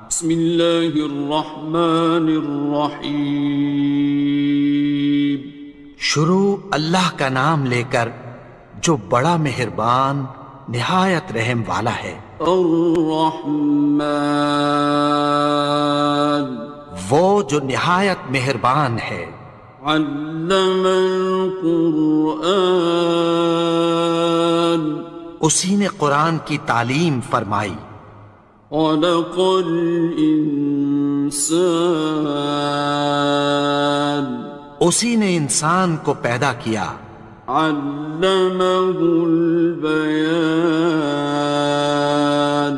بسم اللہ الرحمن الرحیم. شروع اللہ کا نام لے کر جو بڑا مہربان نہایت رحم والا ہے. الرحمن وہ جو نہایت مہربان ہے. علم القرآن اسی نے قرآن کی تعلیم فرمائی. خلق الانسان اسی نے انسان کو پیدا کیا. علمہ البیان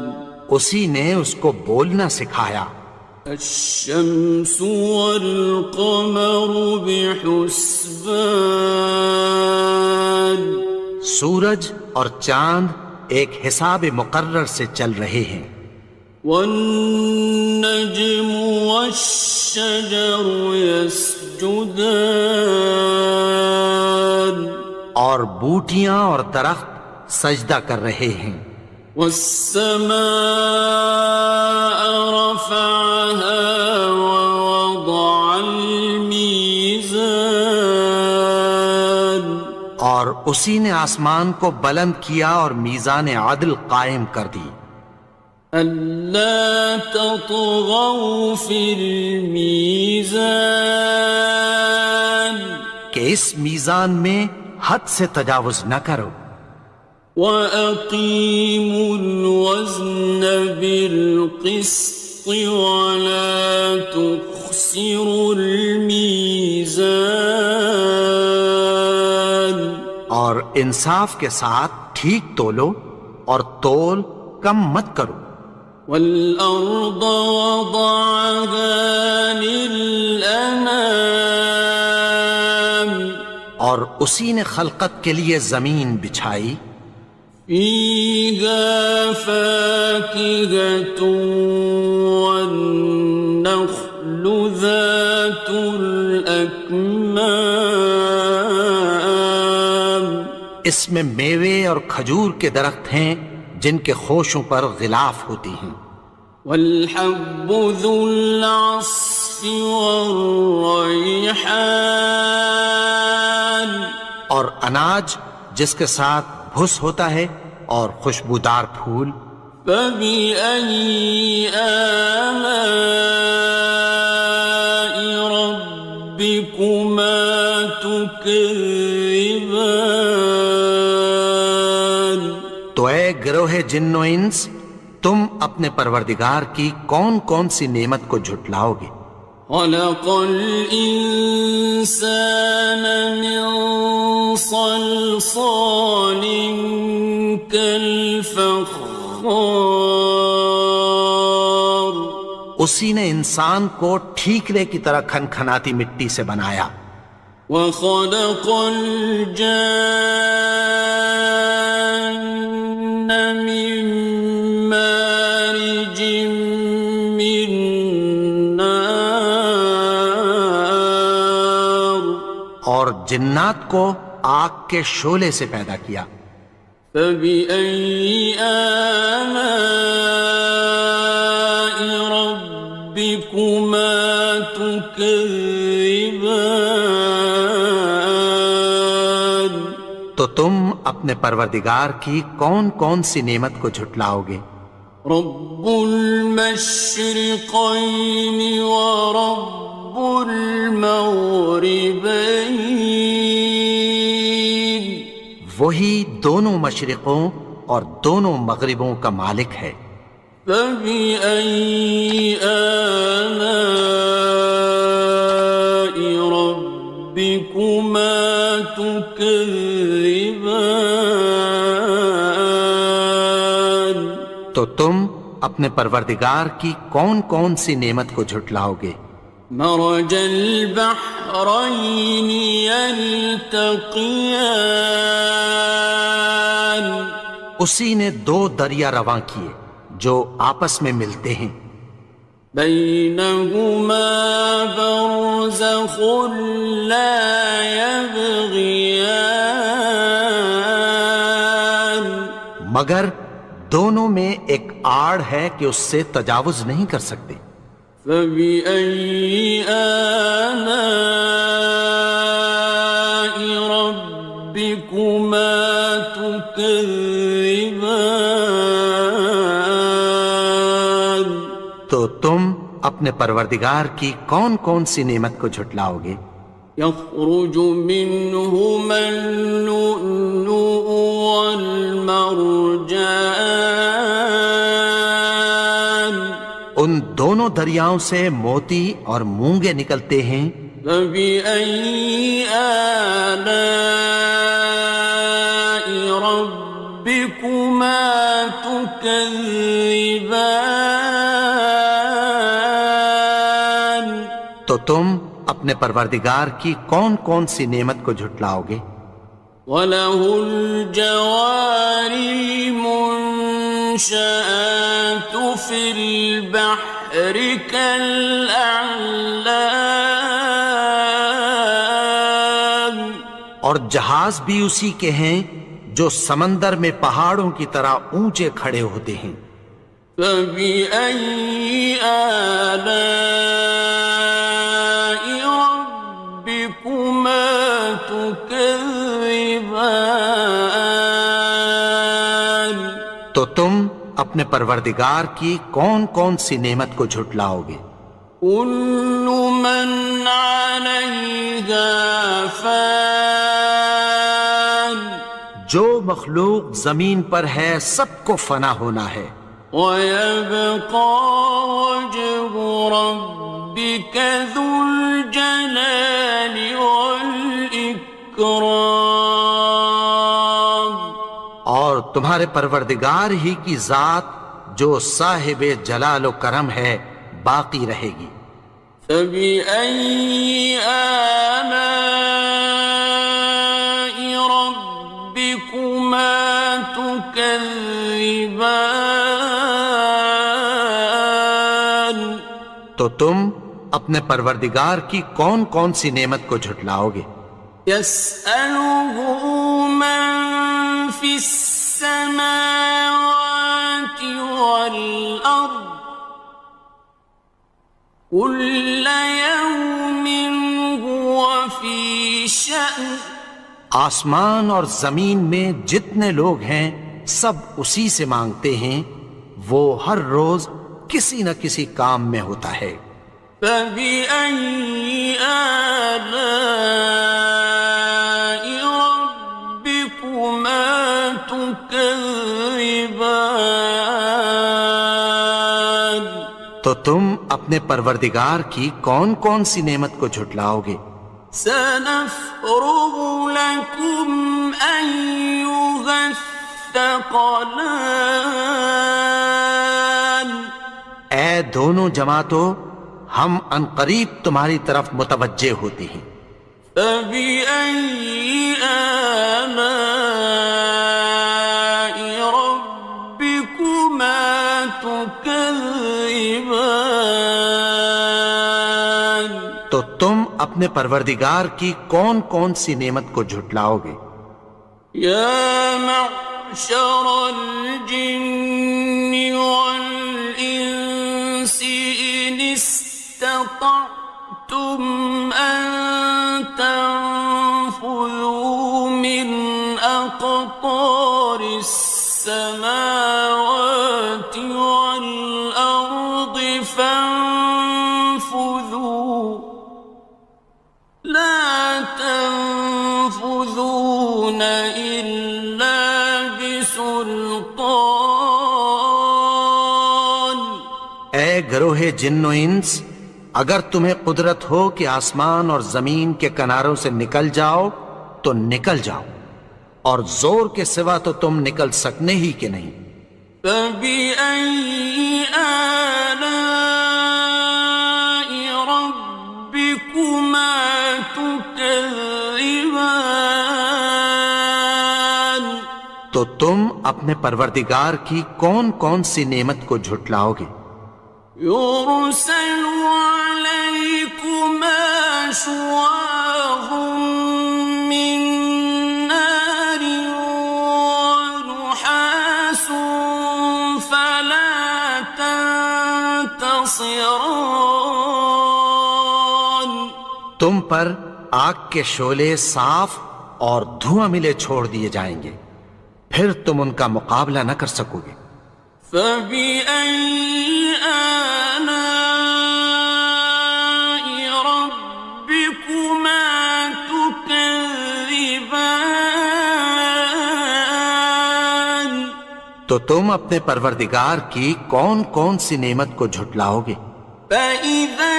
اسی نے اس کو بولنا سکھایا. الشمس والقمر بحسبان سورج اور چاند ایک حساب مقرر سے چل رہے ہیں. والنجم والشجر يسجدان اور بوٹیاں اور درخت سجدہ کر رہے ہیں. والسماء رفعها ووضع الميزان اور اسی نے آسمان کو بلند کیا اور میزان عدل قائم کر دی. ألا تطغوا في الميزان کہ اس میزان میں حد سے تجاوز نہ کرو. وَأَقِيمُوا الْوَزْنَ بِالْقِسْطِ وَلَا تُخْسِرُوا الْمِيزَانَ اور انصاف کے ساتھ ٹھیک تولو اور تول کم مت کرو. وَالْأَرْضَ وَضَعَهَا لِلْأَنَامِ اور اسی نے خلقت کے لیے زمین بچھائی. فِيهَا فَاكِهَةٌ وَالنَّخْلُ ذَاتُ الْأَكْمَامِ اس میں میوے اور کھجور کے درخت ہیں جن کے خوشوں پر غلاف ہوتی ہیں. وَالْحَبُّ ذُو الْعَصْفِ وَالرَّيْحَانِ اور اناج جس کے ساتھ بھس ہوتا ہے اور خوشبودار پھول. فَبِأَيِّ آلَاءِ رَبِّكُمَا تُكَذِّبَانِ تو اے گروہ جن و انس تم اپنے پروردگار کی کون کون سی نعمت کو جھٹلاؤ گے. خَلَقَ الْإِنسَانَ مِنْ صَلْصَالٍ كَالْفَخَّارِ اسی نے انسان کو ٹھیکرے کی طرح کھنکھناتی مٹی سے بنایا. وَخَلَقَ الْجَانَّ مِن مَّارِجٍ مِّن نَّارٍ اور جنات کو آگ کے شعلے سے پیدا کیا. فَبِأَيِّ آلَاءِ رَبِّكُمَا تُكَذِّبَانِ تو تم اپنے پروردگار کی کون کون سی نعمت کو جھٹلاؤ گے. رب المشرقين ورب المغربين وہی دونوں مشرقوں اور دونوں مغربوں کا مالک ہے. فبأي آلاء ربكما تكذبان تو تم اپنے پروردگار کی کون کون سی نعمت کو جھٹلاؤ گے. مرج البحرين يلتقيان اسی نے دو دریا رواں کیے جو آپس میں ملتے ہیں. بينهما برزخ لا يبغيان مگر دونوں میں ایک آڑ ہے کہ اس سے تجاوز نہیں کر سکتے۔ فبأي آلاء ربكما تكذبان؟ تو تم اپنے پروردگار کی کون کون سی نعمت کو جھٹلاؤ گے؟ يخرج منهما اللؤلؤ والمرجان، ان دونوں دریاؤں سے موتی اور مونگے نکلتے ہیں۔ فبأي آلاء ربكما تكذبان؟ تو تم اپنے پروردگار کی کون کون سی نعمت کو جھٹلاؤ گے؟ وَلَهُ الْجَوَارِ الْمُنشَآتُ فِي الْبَحْرِ كَالْأَعْلَامِ، اور جہاز بھی اسی کے ہیں جو سمندر میں پہاڑوں کی طرح اونچے کھڑے ہوتے ہیں۔ فَبِأَيِّ آلَاءِ رَبِّكُمَا تُكَذِّبَانِ؟ تو تم اپنے پروردگار کی کون کون سی نعمت کو جھٹلاؤ گے؟ كُلُّ مَنْ عَلَيْهَا فَانٍ، جو مخلوق زمین پر ہے سب کو فنا ہونا ہے۔ وَيَبْقَى وَجْهُ رَبِّكَ ذُو الْجَلَالِ وَالْإِكْرَامِ، اور تمہارے پروردگار ہی کی ذات جو صاحب جلال و کرم ہے باقی رہے گی۔ فَبِأَيِّ آلَاءِ رَبِّكُمَا تُكَذِّبَانِ؟ تو تم اپنے پروردگار کی کون کون سی نعمت کو جھٹلاؤ گے؟ يَسْأَلُهُ مَن فِي السَّمَاوَاتِ وَالْأَرْضِ كُلَّ يَوْمٍ هُوَ فِي شَأْنٍ، آسمان اور زمین میں جتنے لوگ ہیں سب اسی سے مانگتے ہیں، وہ ہر روز کسی نہ کسی کام میں ہوتا ہے۔ فَبِأَيِّ آلَاءِ رَبِّكُمَا تُكَذِّبَانِ؟ تو تم اپنے پروردگار کی کون کون سی نعمت کو جھٹلاؤ گے؟ سَنَفْرُغُ لَكُمْ أَيُّهَ الثَّقَلَانِ، اے دونوں جماعتوں، ہم عنقریب تمہاری طرف متوجہ ہوتے ہیں۔ فَبِأَيِّ آلَاءِ رَبِّكُمَا تُكَذِّبَانِ؟ تو تم اپنے پروردگار کی کون کون سی نعمت کو جھٹلاؤ گے؟ يَا مَعْشَرَ الْجِنِّ وَالْإِنسِ إِنِ اسْتَطَعْتُمْ أَن تَنفُذُوا مِنْ أَقْطَارِ السَّمَاوَاتِ وَالْأَرْضِ فَانفُذُوا لَا تَنفُذُونَ إِلَّا بِسُلْطَانٍ۔ اے گروہ جن و انس، اگر تمہیں قدرت ہو کہ آسمان اور زمین کے کناروں سے نکل جاؤ تو نکل جاؤ، اور زور کے سوا تو تم نکل سکنے ہی کہ نہیں۔ فَبِأَيِّ آلَاءِ رَبِّكُمَا تُكَذِّبَانِ؟ تو تم اپنے پروردگار کی کون کون سی نعمت کو جھٹلاؤ گے؟ يُرْسَلُ عَلَيْكُمَا شُوَاظٌ مِّن نَّارٍ وَنُحَاسٌ نصران تم پر آگ کے شعلے صاف اور دھواں ملے چھوڑ دیے جائیں گے، پھر تم ان کا مقابلہ نہ کر سکو گے۔ فَبِأَيِّ آلَاءِ رَبِّكُمَا تُكَذِّبَانِ تو تم اپنے پروردگار کی کون کون سی نعمت کو جھٹلاؤ گے؟ فَإِذَا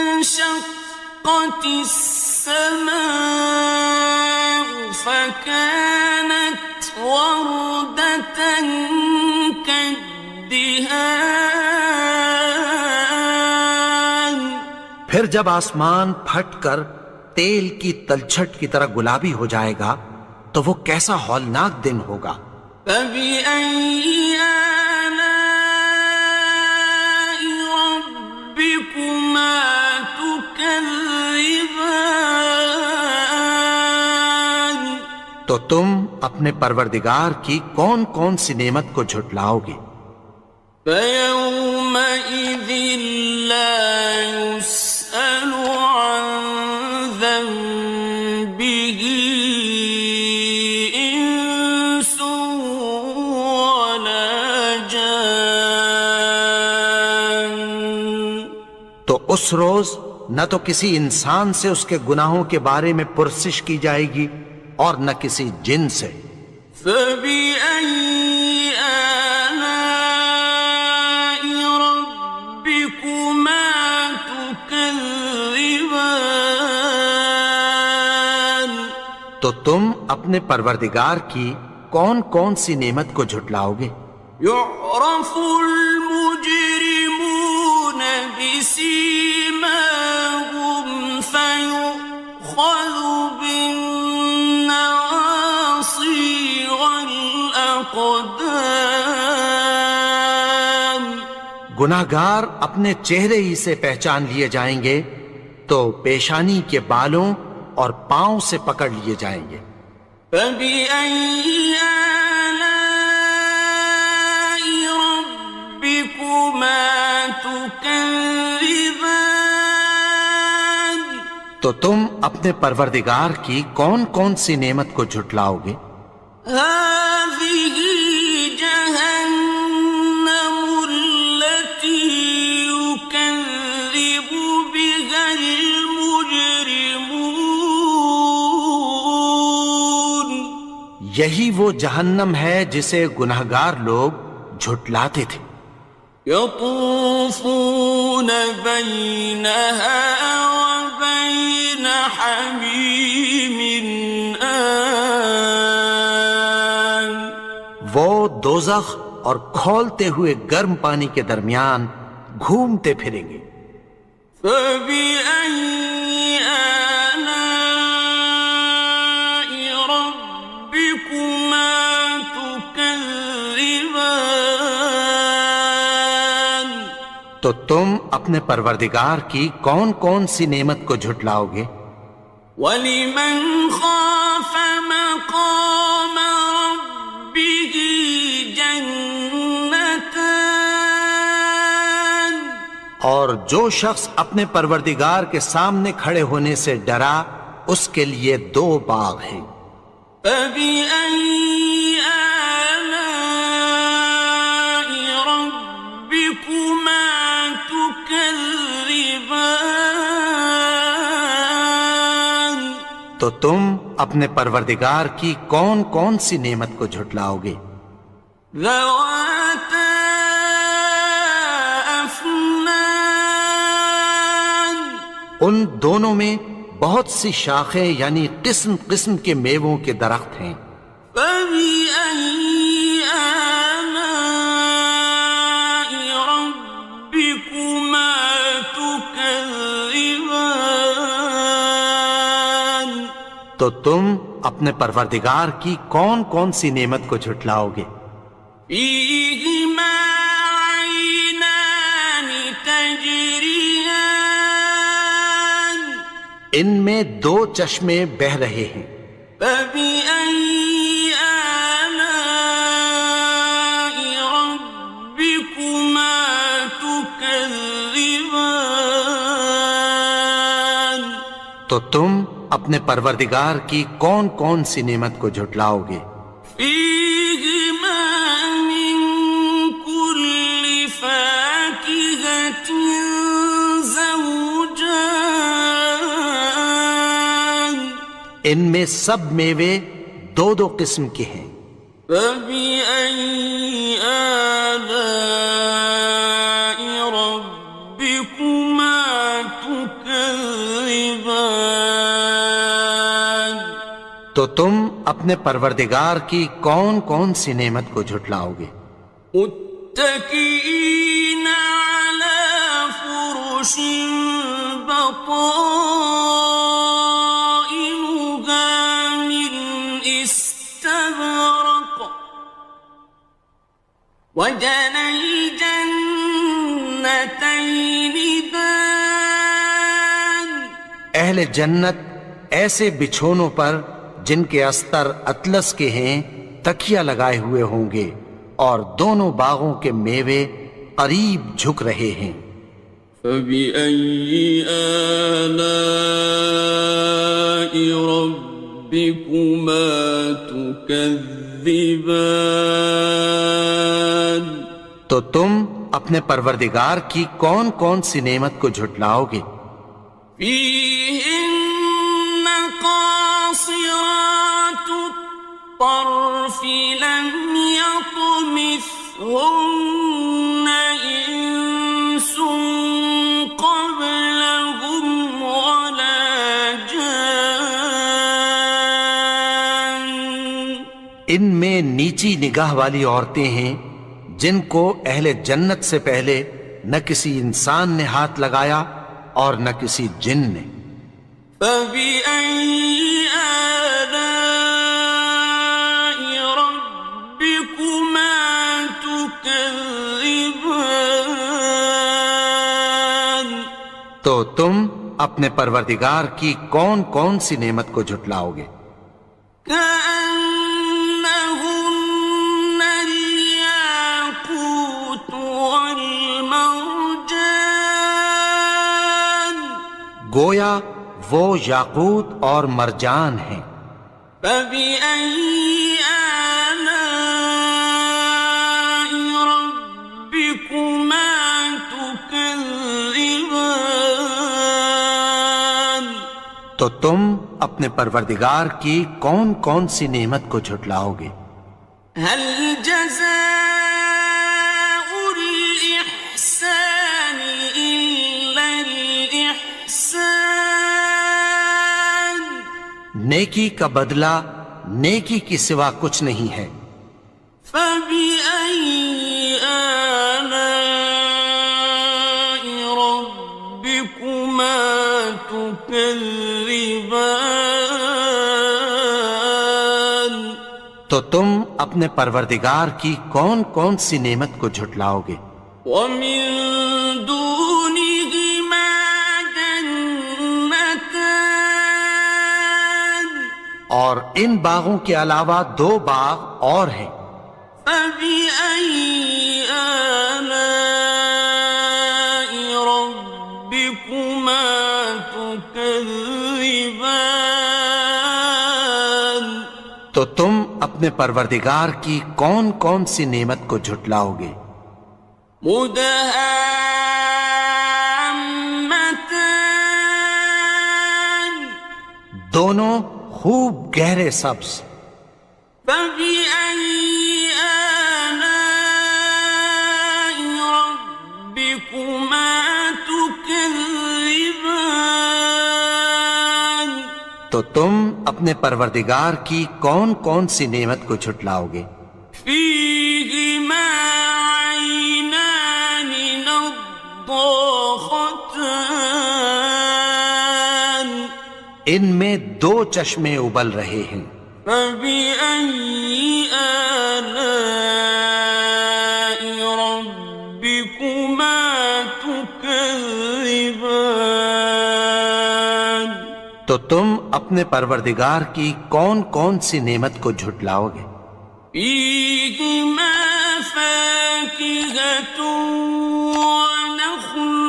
انشَقَّتِ السَّمَاءُ فَكَانَتْ وَرْدَةً كَالدِّهَانِ پھر جب آسمان پھٹ کر تیل کی تلچھٹ کی طرح گلابی ہو جائے گا تو وہ کیسا ہولناک دن ہوگا۔ فَبِأَيِّ آلَاءِ رَبِّكُمَا تُكَذِّبَانِ تو تم اپنے پروردگار کی کون کون سی نعمت کو جھٹلاؤ گے؟ فَيَوْمَئِذٍ لَا يُسْأَلُ عَنْ ذَنبِهِ إِنسٌ وَلَا جَانٌ تو اس روز نہ تو کسی انسان سے اس کے گناہوں کے بارے میں پرسش کی جائے گی اور نہ کسی جن سے۔ فَبِأَيِّ آلَاءِ رَبِّكُمَا تُكَذِّبَانِ تو تم اپنے پروردگار کی کون کون سی نعمت کو جھٹلاؤ گے؟ يُعْرَفُ الْمُجْرِمُونَ بِسِيمَاهُمْ فَيُؤْخَذُ بِالنَّوَاصِي وَالْأَقْدَامِ گناہگار اپنے چہرے ہی سے پہچان لیے جائیں گے تو پیشانی کے بالوں اور پاؤں سے پکڑ لیے جائیں گے۔ فَبِأَيِّ آلَاءِ رَبِّكُمَا تُكَذِّبَانِ تو تم اپنے پروردگار کی کون کون سی نعمت کو جھٹلاؤ گے؟ هَٰذِهِ جَهَنَّمُ الَّتِي يُكَذِّبُ بِهَا الْمُجْرِمُونَ یہی وہ جہنم ہے جسے گناہگار لوگ جھٹلاتے تھے۔ يَطُوفُونَ بَيْنَهَا وَبَيْنَ حَمِيمٍ آنٍ وہ دوزخ اور کھولتے ہوئے گرم پانی کے درمیان گھومتے پھریں گے۔ فَبِأَيِّ آلَاءِ رَبِّكُمَا تُكَذِّبَانِ تو تم اپنے پروردگار کی کون کون سی نعمت کو جھٹلاؤ گے؟ وَلِمَنْ خَافَ مَقَامَ رَبِّهِ جَنَّتَانِ اور جو شخص اپنے پروردگار کے سامنے کھڑے ہونے سے ڈرا اس کے لیے دو باغ ہیں۔ فَبِأَيِّ آلَاءِ رَبِّكُمَا تُكَذِّبَانِ تو تم اپنے پروردگار کی کون کون سی نعمت کو جھٹلاؤ گے؟ ذَوَاتَا أَفْنَانٍ ان دونوں میں بہت سی شاخیں یعنی قسم قسم کے میووں کے درخت ہیں۔ فَبِأَيِّ آلَاءِ رَبِّكُمَا تُكَذِّبَانِ تو تم اپنے پروردگار کی کون کون سی نعمت کو جھٹلاؤ گے؟ فِيهِمَا عَيْنَانِ تَجْرِيَانِ ان میں دو چشمے بہہ رہے ہیں۔ فَبِأَيِّ آلَاءِ رَبِّكُمَا تُكَذِّبَانِ تكذبان تو تم اپنے پروردگار کی کون کون سی نعمت کو جھٹلاؤ گے؟ فيهما من كل فاكهة زوجان ان میں سب میوے دو دو قسم کے ہیں۔ فبأي آلاء ربكما تكذبان تو تم اپنے پروردگار کی کون کون سی نعمت کو جھٹلاؤ گے؟ متكئين على فرش بطائنها من استبرق وجنى الجنتين دان اہل جنت ایسے بچھونوں پر جن کے استر اطلس کے ہیں تکیہ لگائے ہوئے ہوں گے، اور دونوں باغوں کے میوے قریب جھک رہے ہیں۔ فبأي آلاء ربكما تكذبان تو تم اپنے پروردگار کی کون کون سی نعمت کو جھٹلاؤ گے؟ فيهن قاصرات الطرف لم يطمثهن إنس قبلهم ولا جان ان میں نیچی نگاہ والی عورتیں ہیں جن کو اہل جنت سے پہلے نہ کسی انسان نے ہاتھ لگایا اور نہ کسی جن نے۔ فبأي آلاء ربكما تكذبان تو تم اپنے پروردگار کی کون کون سی نعمت کو جھٹلاؤ گے؟ كأنهن الياقوت والمرجان گویا وہ یاقوت اور مرجان ہیں۔ فبأي آلاء ربكما تكذبان تو تم اپنے پروردگار کی کون کون سی نعمت کو جھٹلاؤ گے؟ هل جزاء الإحسان إلا الإحسان نیکی کا بدلہ نیکی کی سوا کچھ نہیں ہے۔ فبأي آلاء ربكما تكذبان تو تم اپنے پروردگار کی کون کون سی نعمت کو جھٹلاؤ گے؟ ومن دونهما جنتان اور ان باغوں کے علاوہ دو باغ اور ہیں۔ فبأي آلاء ربكما تكذبان تو تم اپنے پروردگار کی کون کون سی نعمت کو جھٹلاؤ گے؟ مدهامتان دونوں خوب گہرے سبز۔ فبأي آلاء ربكما تكذبان تو تم اپنے پروردگار کی کون کون سی نعمت کو جھٹلاؤ گے؟ فيهما عينان نضاختان ان میں دو چشمے ابل رہے ہیں۔ فبأي آلاء ربكما تكذبان تو تم اپنے پروردگار کی کون کون سی نعمت کو جھٹلاؤ گے؟ فيهما فاكهة ونخل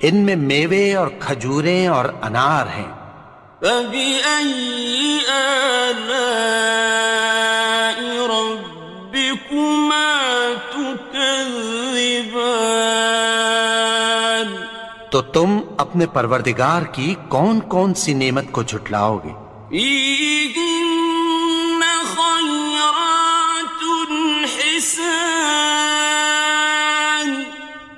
ان میں میوے اور کھجوریں اور انار ہیں۔ فبأي آلاء ربكما تكذبان؟ تو تم اپنے پروردگار کی کون کون سی نعمت کو جھٹلاؤ گے؟ فيهن خيرات حسان،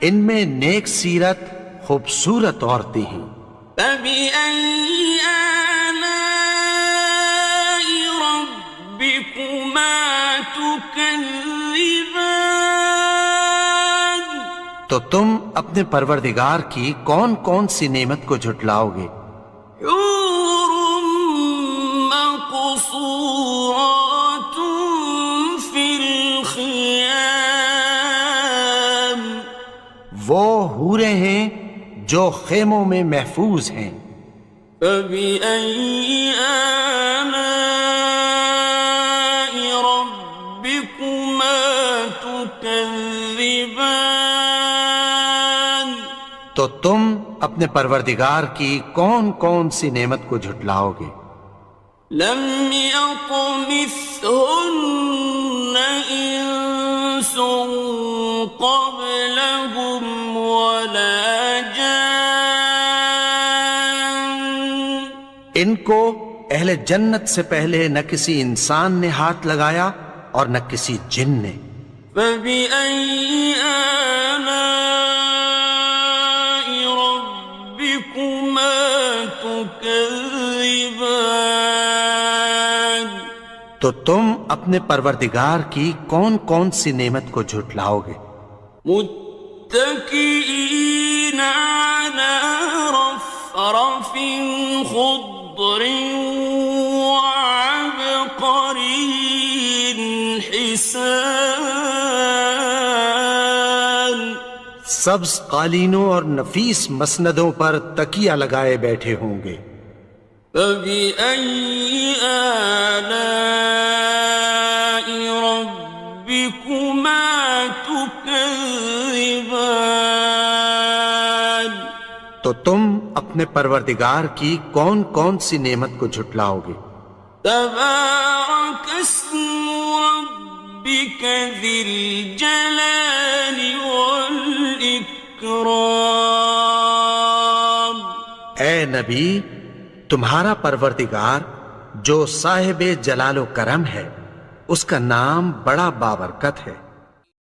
ان میں نیک سیرت خوبصورت عورتیں ہیں۔ فبأي آلاء ربكما تكذبان؟ تو تم اپنے پروردگار کی کون کون سی نعمت کو جھٹلاؤ گے؟ حور مقصورات في الخيام، وہ حوریں ہیں جو خیموں میں محفوظ ہیں۔ فبأي آلاء ربكما تكذبان؟ تو تم اپنے پروردگار کی کون کون سی نعمت کو جھٹلاؤ گے؟ لم يطمثهن إنس قبلهم ولا جان، ان کو اہل جنت سے پہلے نہ کسی انسان نے ہاتھ لگایا اور نہ کسی جن نے۔ فبأي آلاء ربكما تكذبان؟ تو تم اپنے پروردگار کی کون کون سی نعمت کو جھٹلاؤ گے؟ متكئين على رفرف خضر وعبقري حسان، سبز قالینوں اور نفیس مسندوں پر تکیہ لگائے بیٹھے ہوں گے۔ فبأي آلاء ربكما تكذبان؟ تو تم اپنے پروردگار کی کون کون سی نعمت کو جھٹلاؤ گے؟ تبارك اسم ربك ذي الجلال والإكرام۔ اے نبی، تمہارا پروردگار جو صاحب جلال و کرم ہے، اس کا نام بڑا بابرکت ہے۔